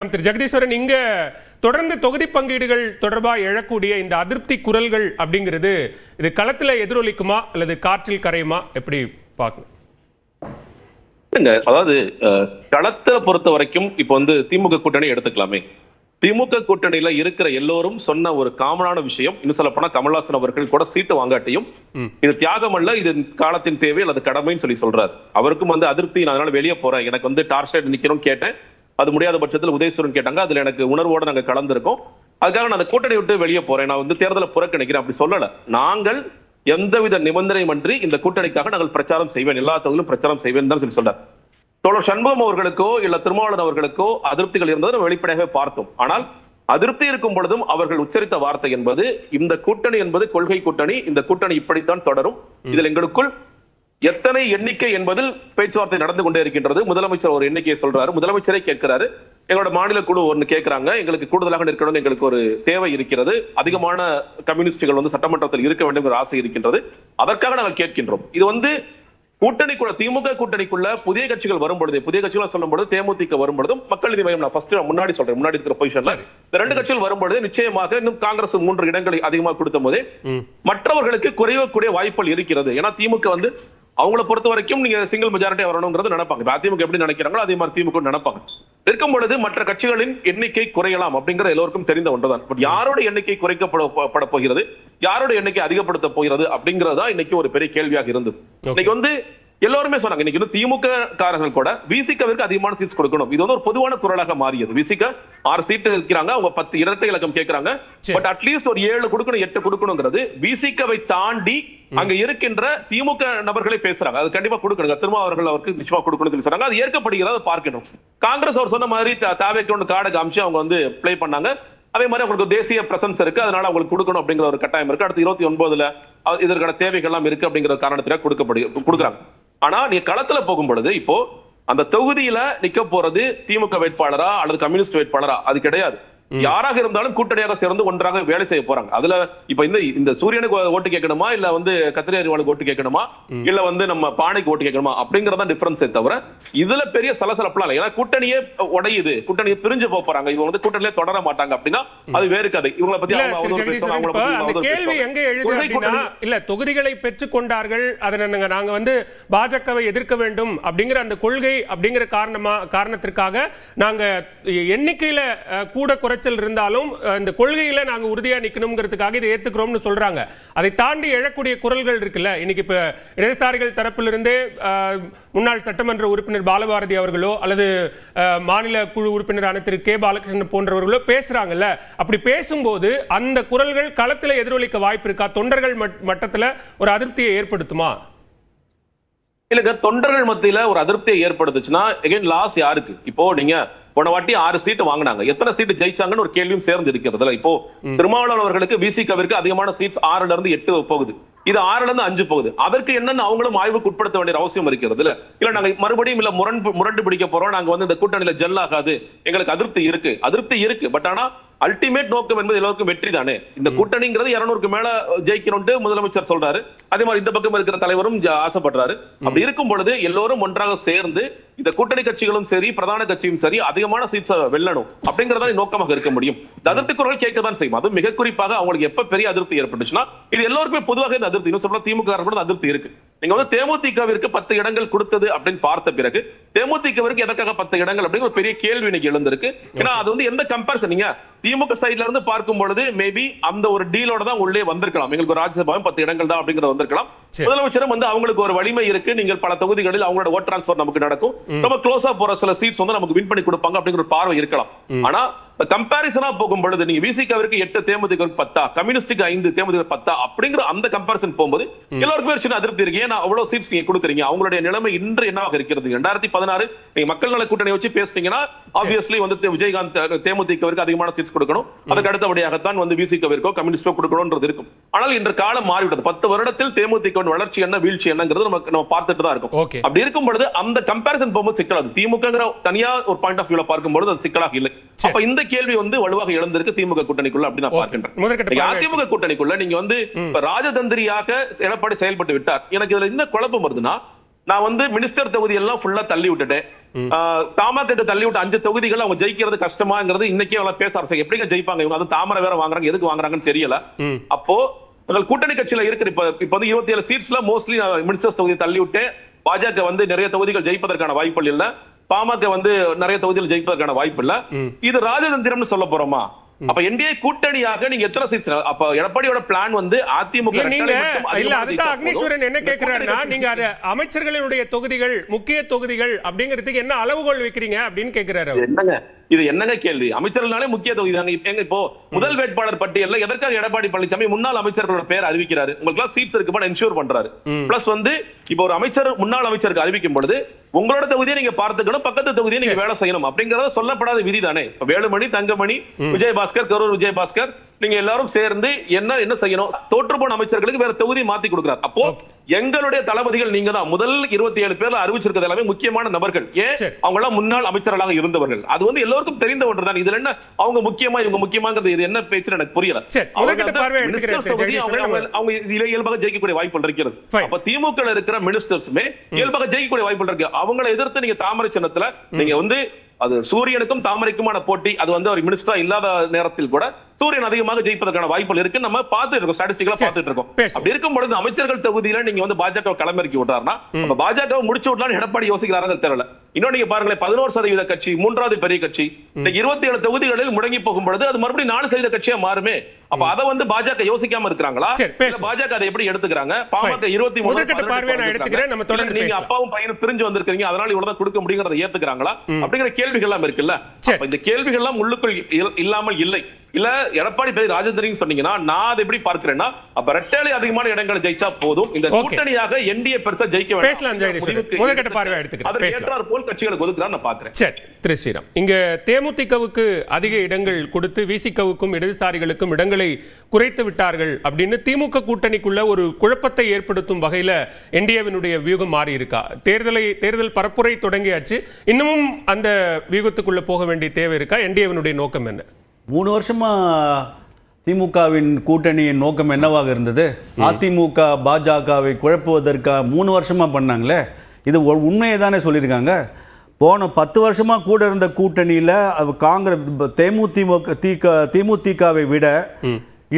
திரு ஜெகதீஸ்வரன், இங்க தொடர்ந்து தொகுதி பங்கீடுகள் தொடர்பாக எழக்கூடிய இந்த அதிருப்தி குரல்கள் அப்படிங்கிறது இது களத்துல எதிரொலிக்குமா அல்லது காற்றில் கரையுமா, எப்படி பார்க்கணும்? அதாவது களத்தை பொறுத்த வரைக்கும் இப்ப திமுக கூட்டணி எடுத்துக்கலாமே. திமுக கூட்டணியில இருக்கிற எல்லோரும் சொன்ன ஒரு காமனான விஷயம், இன்னும் சொல்ல போனா கமல்ஹாசன் அவர்கள் கூட சீட்டு வாங்காட்டியும் இது தியாகம் அல்ல, இது காலத்தின் தேவை அல்லது கடமைன்னு சொல்றாரு. அவருக்கும் அதிருப்தி, நான் அதனால வெளியே போறேன், எனக்கு டார்ச் லைட் நிக்கணும் கேட்டேன், அது முடியாத பட்சத்தில் உதயசூரன் கேட்டாங்க, அதுல எனக்கு உணர்வோட நாங்க கலந்துருக்கோம், அதுக்காக நான் அந்த கூட்டணி விட்டு வெளியே போறேன், நான் தேர்தலை புறக்கணிக்கிறேன் அப்படி சொல்லல. நாங்கள் எந்தவித நிபந்தனையுமின்றி இந்த கூட்டணிக்காக நாங்கள் பிரச்சாரம் செய்வேன், எல்லா தொகுதியிலும் பிரச்சாரம் செய்வேன் தான் சொல்றார். தோழர் சண்முகம் அவர்களுக்கோ இல்ல திருமாவளவன் அவர்களுக்கோ அதிருப்திகள் இருந்ததை வெளிப்படையாகவே பார்த்தோம். ஆனால் அதிருப்தி இருக்கும் பொழுதும் அவர்கள் உச்சரித்த வார்த்தை என்பது, இந்த கூட்டணி என்பது கொள்கை கூட்டணி, இந்த கூட்டணி இப்படித்தான் தொடரும், இதில் எங்களுக்குள் எத்தனை எண்ணிக்கை என்பதில் பேச்சுவார்த்தை நடந்து கொண்டே இருக்கின்றது. முதலமைச்சர் ஒரு எண்ணிக்கையை சொல்றாரு, முதலமைச்சரே கேட்கிறாரு, எங்களோட மாநில குழு ஒன்னு கேட்கிறாங்க, எங்களுக்கு கூடுதலாக நிற்கணும், எங்களுக்கு ஒரு தேவை இருக்கிறது, அதிகமான கம்யூனிஸ்டுகள் சட்டமன்றத்தில் இருக்க வேண்டும் என்ற ஆசை இருக்கின்றது, அதற்காக நாங்கள் கேட்கின்றோம். இது கூட்டணிக்குள்ள, திமுக கூட்டணிக்குள்ள புதிய கட்சிகள் வரும்பொழுது, புதிய கட்சிகள் சொல்லும் பொழுது தேமுதிக வரும்பொழுதும் மக்கள் நீதி மையம், நான் ஃபர்ஸ்ட் முன்னாடி சொல்றேன், முன்னாடி இருக்கிற பொசிஷன்ல இந்த ரெண்டு கட்சிகள் வரும்பொழுது நிச்சயமாக இன்னும் காங்கிரஸ் 3 இடங்களை அதிகமாக கொடுத்த போதே மற்றவர்களுக்கு குறையக்கூடிய வாய்ப்புகள் இருக்கிறது. ஏன்னா திமுக அவங்களை பொறுத்த வரைக்கும் நீங்க சிங்கிள் மெஜாரிட்டி வரணும்ங்கிறது நினைப்பாங்க. அதிமுக எப்படி நினைக்கிறாங்களோ அதே மாதிரி திமுக நினைப்பாங்க. இருக்கும் பொழுது மற்ற கட்சிகளின் எண்ணிக்கை குறையலாம் அப்படிங்கிற எல்லோருக்கும் தெரிந்த ஒன்றுதான். பட் யாரோட எண்ணிக்கை குறைக்கப்பட போகிறது, யாரோட எண்ணிக்கை அதிகப்படுத்த போகிறது அப்படிங்கறதா இன்னைக்கு ஒரு பெரிய கேள்வியாக இருந்தது. இன்னைக்கு எல்லாருமே சொன்னாங்க, இன்னைக்கு திமுக காரர்கள் கூட விசிகவிற்கு அதிகமான சீட்ஸ் கொடுக்கணும், இது ஒரு பொதுவான குரலாக மாறியது. விசிக 6 சீட்டு இருக்கிறாங்க, அவங்க 10 இரட்டை இலக்கம் கேட்கிறாங்க, பட் அட்லீஸ்ட் ஒரு 7 கொடுக்கணும், 8 கொடுக்கணுங்கிறது விசிகவை தாண்டி அங்க இருக்கின்ற திமுக நபர்களை பேசுறாங்க. அது கண்டிப்பா கொடுக்கணும், திரும்ப அவருக்கு நிச்சயமா கொடுக்கணும்னு சொல்லி சொன்னாங்க. அது ஏற்கப்படுகிறத பார்க்கணும். காங்கிரஸ் அவர் சொன்ன மாதிரி தாவேக்கு ஒன்று கார்டு காமிச்சு அவங்க பிளே பண்ணாங்க. அதே மாதிரி அவங்களுக்கு தேசிய பிரசன்ஸ் இருக்கு, அதனால அவங்களுக்கு கொடுக்கணும் அப்படிங்கிற ஒரு கட்டாயம் இருக்கு. அடுத்து 29ல இதற்கான தேவைகள் எல்லாம் இருக்கு அப்படிங்கிற காரணத்திற்கு கொடுக்குறாங்க. ஆனா நீ களத்துல போகும் பொழுது இப்போ அந்த தொகுதியில நிக்க போறது திமுக வேட்பாளரா அல்லது கம்யூனிஸ்ட் வேட்பாளரா அது கிடையாது. யாராக இருந்தாலும் கூட்டணியாக சேர்ந்து ஒன்றாக வேலை செய்ய போறாங்க. அதுல இப்ப இந்த சூரியனுக்கு ஓட்டு கேட்கணுமா, இல்ல கத்திரி அறிவாளுக்கு ஓட்டு கேட்கணுமா, இல்ல நம்ம பானைக்கு ஓட்டு கேட்கணுமா அப்படிங்கறத டிஃபரன்ஸே தவிர இதுல பெரிய சலசலப்பெல்லாம் இல்லை. ஏன்னா கூட்டணியே உடையுது, கூட்டணியை பிரிஞ்சு போறாங்க, இவங்க கூட்டணியிலே தொடர மாட்டாங்க அப்படின்னா அது வேறு கதை. இவங்களை பத்தி கேள்வி எங்க எழுது இல்ல, தொகுதிகளை பெற்றுக் கொண்டார்கள், அதை நாங்க பாஜகவை எதிர்க்க வேண்டும் அப்படிங்கிற அந்த கொள்கை அப்படிங்கிற காரணத்திற்காக நாங்க எண்ணிக்கையில கூட குறை இருந்தாலும் இந்த கொள்கையில நாங்க உறுதியா நிக்கணும்ங்கிறதுக்காக இதை ஏத்துக்கிறோம்னு சொல்றாங்க. அதை தாண்டி எழக்கூடிய குரல்கள் இருக்குல்ல, இன்னைக்கு இப்ப இடதுசாரிகள் தரப்பிலிருந்தே முன்னாள் சட்டமன்ற உறுப்பினர் பாலபாரதி அவர்களோ அல்லது மாநில குழு உறுப்பினரான திரு கே பாலகிருஷ்ணன் போன்றவர்களோ பேசுறாங்கல்ல, அப்படி பேசும்போது அந்த குரல்கள் களத்துல எதிரொலிக்க வாய்ப்பு இருக்கா? தொண்டர்கள் மட்டத்துல ஒரு அதிருப்தியை ஏற்படுத்துமா? இல்லங்க, தொண்டர்கள் மத்தியில ஒரு அதிருப்தியை ஏற்படுத்துச்சுன்னா எகைன் லாஸ் யாருக்கு? இப்போ நீங்க போன வாட்டி 6 சீட்டு வாங்கினாங்க, எத்தனை சீட்டு ஜெயிச்சாங்கன்னு ஒரு கேள்வியும் சேர்ந்து இருக்கிறதுல. இப்போ திருமாவளவன் அவர்களுக்கு விசிகவிற்கு அதிகமான சீட்ஸ் 6ல இருந்து 8 போகுது, இது 6ல இருந்து 5 போகுது. அதற்கு என்னன்னு அவங்களும் ஆய்வுக்கு உட்படுத்த வேண்டிய அவசியம் இருக்கிறது. இல்ல நாங்க மறுபடியும் இல்ல முரண்டு பிடிக்க போறோம், நாங்க இந்த கூட்டணியில ஜெல் ஆகாது, எங்களுக்கு அதிருப்தி இருக்கு. பட் ஆனா அல்டிமேட் நோக்கம் என்பது எல்லாருக்கும் வெற்றி தானே. இந்த கூட்டணிங்கிறது 200க்கு மேல ஜெயிக்கணும்னு முதலமைச்சர் சொல்றாரு, அதே மாதிரி இந்த பக்கம் இருக்கிற தலைவரும் ஆசைப்படுறாரு. அப்படி இருக்கும் பொழுது எல்லோரும் ஒன்றாக சேர்ந்து இந்த கூட்டணி கட்சிகளும் சரி பிரதான கட்சியும் சரி அதிகமான சீட்ஸ் வெல்லணும் அப்படிங்கறத நோக்கமாக இருக்க முடியும். அதிருப்தி குரல் கேட்கதான் செய்யும். அது மிக குறிப்பாக அவங்களுக்கு எப்ப பெரிய அதிருப்தி ஏற்பட்டுச்சுன்னா இது எல்லாருக்குமே பொதுவாக இந்த அதிருப்தி, இன்னும் சொல்ல திமுக அதிருப்தி இருக்கு. நீங்க தேமுதிகவிற்கு 10 இடங்கள் கொடுத்தது அப்படின்னு பார்த்த பிறகு தேமுதிகவிற்கு எதற்காக 10 இடங்கள் அப்படிங்கிற பெரிய கேள்வி இன்னைக்கு எழுந்திருக்கு. ஏன்னா அது எந்த கம்பேரிசன், நீங்க திமுக சைட்ல இருந்து பார்க்கும் பொழுது மேபி அந்த ஒரு டீலோட தான் உள்ளே வந்திருக்கலாம், எங்களுக்கு ஒரு ராஜ்யசபாவும் 10 இடங்கள் தான் அப்படிங்கிறது வந்திருக்கலாம். முதலமைச்சரும் அவங்களுக்கு ஒரு வலிமை இருக்கு, நீங்கள் பல தொகுதிகளில் அவங்களோட ஓட் டிரான்ஸ்பர் நமக்கு நடக்கும், ரொம்ப க்ளோஸா போற சில சீட்ஸ் நமக்கு வின் பண்ணி கொடுப்பாங்க அப்படிங்கிற ஒரு பார்வை இருக்கலாம். ஆனா கம்பேரிசனா போகும் பொழுது நீங்க விசிகவிற்கு 8 தேமுதிகவிற்கு 10, கம்யூனிஸ்டுக்கு 5 தேமுதிக 10 அப்படிங்கிற அந்த கம்பேரிசன் போகும்போது எல்லாருக்குமே சின்ன அதிருப்தி இருக்கு. ஏன்னா அவ்வளவு சீட்ஸ் நீங்க கொடுக்குறீங்க, அவங்களுடைய நிலைமை இன்று என்னவாக இருக்கிறது? 2016 நீங்க மக்கள் நல கூட்டணி வச்சு பேசிட்டீங்கன்னா ஆப்வியஸ்லி விஜயகாந்த் தேமுதிகவிற்கு அதிகமான சீட்ஸ் கொடுக்கணும், அதுக்கு அடுத்தபடியாகத்தான் விசிகவிற்கோ கம்யூனிஸ்டோ கொடுக்கணும்ன்றது இருக்கும். ஆனால் இன்று காலம் மாறிவிட்டது. 10 வருடத்தில் தேமுதிக வளர்ச்சி என்ன வீழ்ச்சி என்னங்கிறது நம்ம பார்த்துட்டு தான் இருக்கும். அப்படி இருக்கும் பொழுது அந்த கம்பேரிசன் போகும்போது சிக்கலாது. திமுக தனியா ஒரு பாயிண்ட் ஆஃப் வியூல பார்க்கும்போது அது சிக்கலாக இல்லை. அப்ப இந்த கேள்வி வலுவாக எழுந்திருக்கு திமுக கூட்டணிக்குள்ள அப்படி நான் பார்க்கின்றேன். அதிமுக கூட்டணிக்குள்ள நீங்க ராஜதந்திரியாக எடப்பாடி செயல்பட்டு விட்டார். எனக்கு இதுல என்ன குழப்பம் வருதுன்னா, நான் வந்து மினிஸ்டர் தொகுதி எல்லாம் ஃபுல்லா தள்ளி விட்டுட்டேன். தமாக தள்ளி விட்டு 5 தொகுதிகள் அவங்க ஜெயிக்கிறது கஷ்டமாங்கிறது இன்னைக்கே எல்லாம் பேச ஆரம்பிச்சாங்க. எப்படிங்க ஜெயிப்பாங்க இவங்க? அது தாமரை வேற வாங்குறாங்க, எதுக்கு வாங்குறாங்கன்னு தெரியல. அப்போ கூட்டணி கட்சியில இருக்கிற இப்ப வந்து 27 சீட்ஸ்ல மோஸ்ட்லி மினிஸ்டர் தொகுதி தள்ளி விட்டு பாஜக வந்து நிறைய தொகுதிகள் ஜெயிப்பதற்கான வாய்ப்புகள் இல்ல, பாமக வந்து நிறைய தொகுதிகள் ஜெயிப்பதற்கான வாய்ப்பு இல்ல. இது ராஜதந்திரம்னு சொல்ல போறோமா? அப்ப என்டிஏ கூட்டணியாக நீங்க எத்தனை சீட்ஸ்? அப்ப எடப்பாடியோட பிளான் வந்து அதிமுக நீங்க இல்ல, அதுதான் அக்னீஸ்வரன் என்ன கேக்குறாருன்னா, நீங்க அது அமைச்சர்களுடைய தொகுதிகள், முக்கிய தொகுதிகள் அப்படிங்கிறதுக்கு என்ன அளவுகோல் வைக்கிறீங்க அப்படின்னு கேக்குறாரு. என்னங்க இது? என்னங்க கேள்வி? அமைச்சர்களாலே முக்கிய தொகுதி தாங்க. இப்போ முதல் வேட்பாளர் பட்டியல்ல எதற்காக எடப்பாடி பழனிசாமி முன்னாள் அமைச்சர்களோட பேர் அறிவிக்கிறாரு? உங்களுக்கு சீட்ஸ் இருக்குமா என்ஷூர் பண்றாரு. பிளஸ் வந்து இப்போ ஒரு அமைச்சர் முன்னாள் அமைச்சருக்கு அறிவிக்கும் பொழுது உங்களோட தொகுதியை நீங்க பார்த்துக்கணும், பக்கத்து தொகுதியை நீங்க வேலை செய்யணும் அப்படிங்கறத சொல்லப்படாத விதி தானே. வேலுமணி, தங்கமணி, விஜயபாஸ்கர், கரூர் விஜயபாஸ்கர், நீங்க எல்லாரும் சேர்ந்து என்ன செய்யணும்? தோற்று போன அமைச்சர்களுக்கு வேற தொகுதி மாத்தி கொடுக்கிறார். அப்போ எங்களுடைய தளபதிகள் நீங்க தான். முதல் 27 பேர்ல அறிவிச்சிருக்கிறது எல்லாமே முக்கியமான நபர்கள். ஏன்? அவங்க எல்லாம் முன்னாள் அமைச்சர்களாக இருந்தவர்கள். அது வந்து எல்லோருக்கும் தெரிந்த ஒன்று தான். இதுல என்ன அவங்க முக்கியமா இவங்க முக்கியமாங்கிறது இது என்ன பேச்சுன்னு எனக்கு புரியல. அவங்க இயல்பாக ஜெயிக்கக்கூடிய வாய்ப்புகள் இருக்கிறது. அப்ப திமுக இருக்கிற மினிஸ்டர்ஸுமே இயல்பாக ஜெயிக்கக்கூடிய வாய்ப்புகள் இருக்கு. அவங்களை எதிர்த்து நீங்க தாமரை சின்னத்துல நீங்க வந்து அது சூரியனுக்கும் தாமரைக்குமான போட்டி. அது வந்து ஒரு மினிஸ்டரா இல்லாத நேரத்தில் கூட சூரியன் அதிகமாக ஜெயிப்பதற்கான வாய்ப்புகள் இருக்கு. நம்ம பார்த்துட்டு இருக்கோம், ஸ்டாட்டிஸ்டிக்கலா பார்த்துட்டு இருக்கோம். அப்படி இருக்கும் பொழுது அமைச்சர்கள் தொகுதியில நீங்க வந்து பாஜக களமிறக்கி விட்டாருன்னா பாஜக முடிச்சு விடலாம் எடப்பாடி யோசிக்கிறாங்க தெரியல. இன்னும் நீங்க பாருங்களேன், 11% கட்சி, 3வது பெரிய கட்சி, 27 தொகுதிகளில் முடங்கி போகும் பொழுது அது மறுபடியும் 4% கட்சியா மாறுமே. அப்ப அதை வந்து பாஜக யோசிக்காம இருக்கிறாங்களா? பாஜக அதை எப்படி எடுத்துக்கிறாங்க? பாமக 23 நீங்க அப்பாவும் பையனும் பிரிஞ்சு வந்திருக்கீங்க, அதனால இவ்வளவுதான் கொடுக்க முடியுங்கிறத ஏத்துக்கிறாங்களா அப்படிங்கிற கேள்விகள் எல்லாம் இருக்குல்ல. இந்த கேள்விகள் எல்லாம் உள்ளுக்குள் இல்லாமல் இல்லை. இல்ல எடப்பாடி பேர் ராஜேந்திரன் சொன்னீங்கன்னா நான் அதை எப்படி பார்க்கிறேன்னா, அப்ப ரெட்டேலை அதிகமான இடங்களை ஜெயிச்சா போதும், இந்த கூட்டணியாக என்டிஏ பெருசா ஜெயிக்க வேண்டாம் கட்சிகளுக்கு ஒதுக்குறான்னு நான் பார்க்கிறேன். சரி திரு ஸ்ரீராம், இங்க தேமுதிகவுக்கு அதிக இடங்கள் கொடுத்து விசிகவுக்கும் இடதுசாரிகளுக்கும் இடங்களை குறைத்து விட்டார்கள் அப்படின்னு திமுக கூட்டணிக்குள்ள ஒரு குழப்பத்தை ஏற்படுத்தும் வகையில என்டிஏவினுடைய வியூகம் மாறி இருக்கா? தேர்தல் பரப்புரை தொடங்கியாச்சு, இன்னமும் அந்த வியூகத்துக்குள்ள போக வேண்டிய தேவை இருக்கா? என்டிஏவினுடைய நோக்கம் என்ன? 3 வருஷமா திமுகவின் கூட்டணியின் நோக்கம் என்னவாக இருந்தது? அதிமுக பாஜகவை குழப்புவதற்காக 3 வருஷமா பண்ணாங்களே. இது உண்மையை தானே சொல்லியிருக்காங்க. போன 10 வருஷமா கூட இருந்த கூட்டணியில் காங்கிரஸ் தேமுதிகவை விட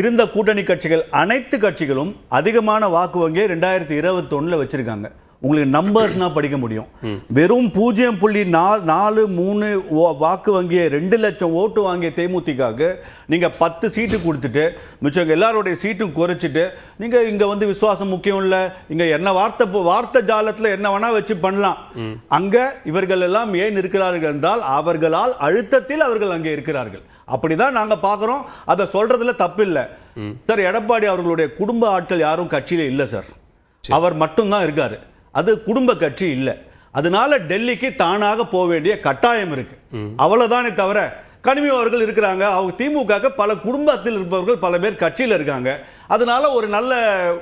இருந்த கூட்டணி கட்சிகள் அனைத்து கட்சிகளும் அதிகமான வாக்கு வங்கியை 2021 வச்சிருக்காங்க. உங்களுக்கு நம்பர்ஸ்னா படிக்க முடியும். வெறும் 0.43 வாக்கு வங்கிய 2 லட்சம் ஓட்டு வாங்கிய தேமுதிகக்கு நீங்க 10 சீட்டு கொடுத்துட்டு மிச்சம் எல்லாருடைய சீட்டும் குறைச்சிட்டு நீங்க இங்க வந்து விசுவாசம் முக்கியம் இல்ல, இங்க என்ன வார்த்தை ஜாலத்துல என்ன வேணா வச்சு பண்ணலாம். அங்க இவர்கள் எல்லாம் ஏன் இருக்கிறார்கள் என்றால் அவர்களால் அழுத்தத்தில் அவர்கள் அங்கே இருக்கிறார்கள். அப்படிதான் நாங்க பாக்குறோம். அதை சொல்றதுல தப்பு இல்லை சார். எடப்பாடி அவர்களுடைய குடும்ப ஆட்கள் யாரும் கட்சியில இல்ல சார், அவர் மட்டும்தான் இருக்காரு. அது குடும்ப கட்சி இல்லை. அதனால டெல்லிக்கு தானாக போக வேண்டிய கட்டாயம் இருக்கு, அவ்வளவுதானே தவிர கனிமொழி அவர்கள் இருக்கிறாங்க. அவங்க திமுக பல குடும்பத்தில் இருப்பவர்கள் பல பேர் கட்சியில் இருக்காங்க. அதனால ஒரு நல்ல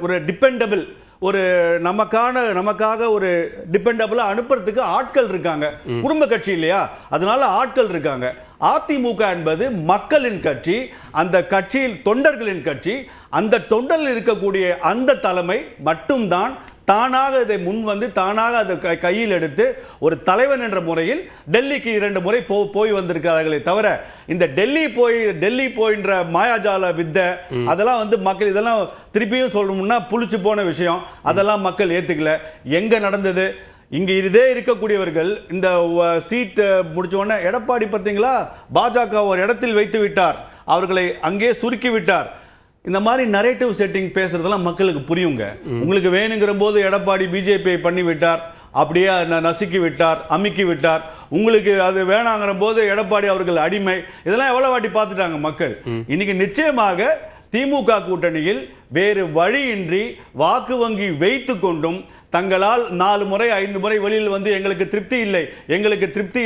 ஒரு டிபெண்டபிள் ஒரு நமக்காக ஒரு டிபெண்டபிளா அனுப்புறதுக்கு ஆட்கள் இருக்காங்க. குடும்ப கட்சி இல்லையா, அதனால ஆட்கள் இருக்காங்க. அதிமுக என்பது மக்களின் கட்சி, அந்த கட்சியில் தொண்டர்களின் கட்சி. அந்த தொண்டரில் இருக்கக்கூடிய அந்த தலைமை மட்டும்தான் தானாக இதை முன் வந்து தானாக அதை கையில் எடுத்து ஒரு தலைவன் என்ற முறையில் டெல்லிக்கு 2 முறை போய் வந்திருக்கிறார்களே தவிர இந்த டெல்லி போயின்ற மாயாஜால வித்தை அதெல்லாம் வந்து மக்கள் இதெல்லாம் திருப்பியும் சொல்லணும்னா புளிச்சு போன விஷயம். அதெல்லாம் மக்கள் ஏத்துக்கல. எங்க நடந்தது? இங்க இதே இருக்கக்கூடியவர்கள் இந்த சீட் முடிச்ச உடனே எடப்பாடி பார்த்தீங்களா பாஜக ஒரு இடத்தில் வைத்து விட்டார், அவர்களை அங்கே சுருக்கி விட்டார். இந்த மாதிரி நரேட்டிவ் செட்டிங் பேசுறதெல்லாம் மக்களுக்கு புரியுங்க. உங்களுக்கு வேணுங்கிற போது எடப்பாடி பிஜேபி பண்ணி விட்டார், அப்படியே நசுக்கி விட்டார், அமுக்கி விட்டார். உங்களுக்கு அது வேணாங்கிற போது எடப்பாடி அவர்கள் அடிமை. இதெல்லாம் எவ்வளவு வாட்டி பார்த்துட்டாங்க மக்கள். இன்னைக்கு நிச்சயமாக திமுக கூட்டணியில் வேறு வழியின்றி வாக்கு வங்கி வைத்து கொண்டும் தங்களால் 4 முறை 5 முறை வெளியில் வந்து எங்களுக்கு திருப்தி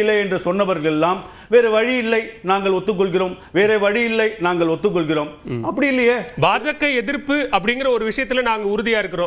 இல்லை என்று சொன்னவர்கள் எல்லாம் வேற வழி இல்லை நாங்கள் ஒத்துக்கொள்கிறோம், வேற வழி இல்லை நாங்கள் ஒத்துக்கொள்கிறோம். அப்படி இல்லையே. பாஜக எதிர்ப்பு அப்படிங்கிற ஒரு விஷயத்துல நாங்க உறுதியா இருக்கிறோம்.